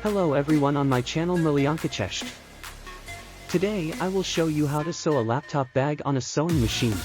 Hello everyone on my channel Miliankachesh. Today I will show you how to sew a laptop bag on a sewing machine.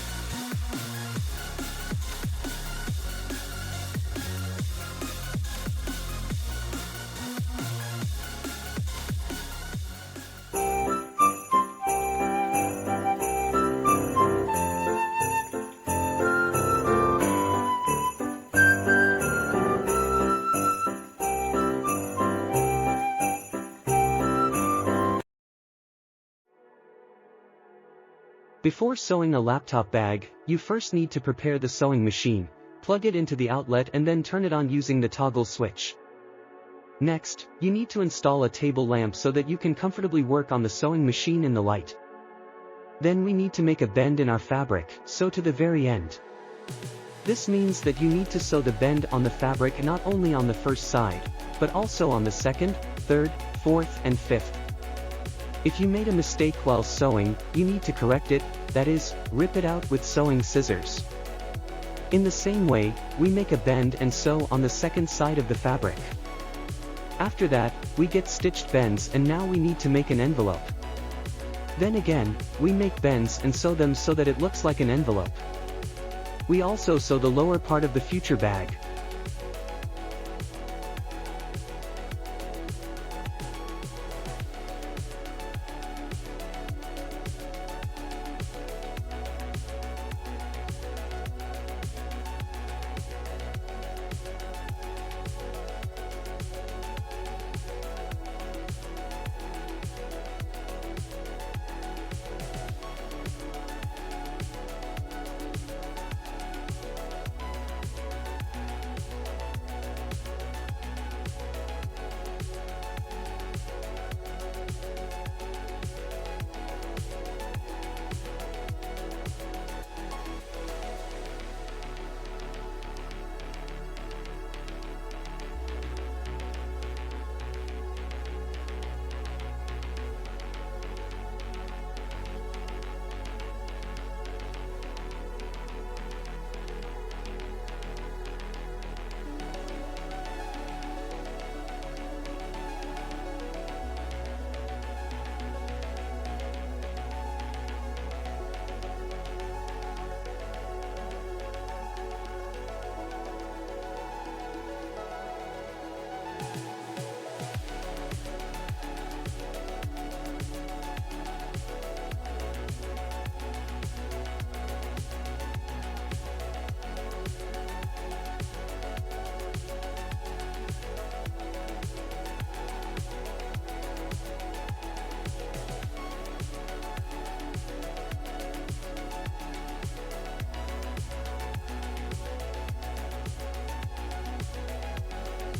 Before sewing a laptop bag, you first need to prepare the sewing machine, plug it into the outlet and then turn it on using the toggle switch. Next, you need to install a table lamp so that you can comfortably work on the sewing machine in the light. Then we need to make a bend in our fabric, sew to the very end. This means that you need to sew the bend on the fabric not only on the first side, but also on the second, third, fourth and fifth. If you made a mistake while sewing, you need to correct it, that is, rip it out with sewing scissors. In the same way, we make a bend and sew on the second side of the fabric. After that, we get stitched bends and now we need to make an envelope. Then again, we make bends and sew them so that it looks like an envelope. We also sew the lower part of the future bag.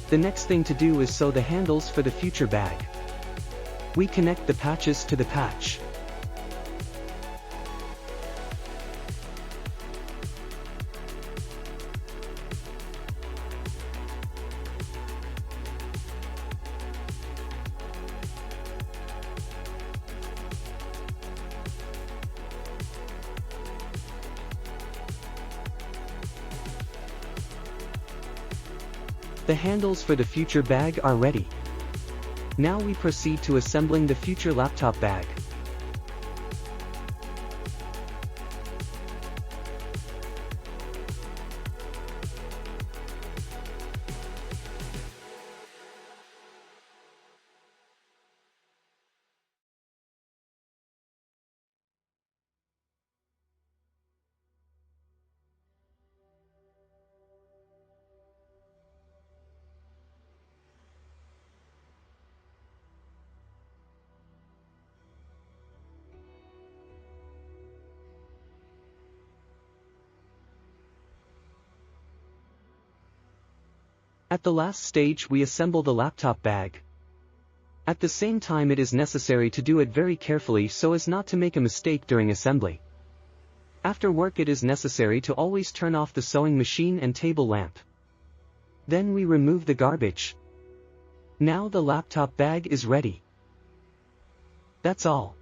The next thing to do is sew the handles for the future bag. We connect the patches to the patch. The handles for the future bag are ready. Now we proceed to assembling the future laptop bag. At the last stage we assemble the laptop bag. At the same time it is necessary to do it very carefully so as not to make a mistake during assembly. After work it is necessary to always turn off the sewing machine and table lamp. Then we remove the garbage. Now the laptop bag is ready. That's all.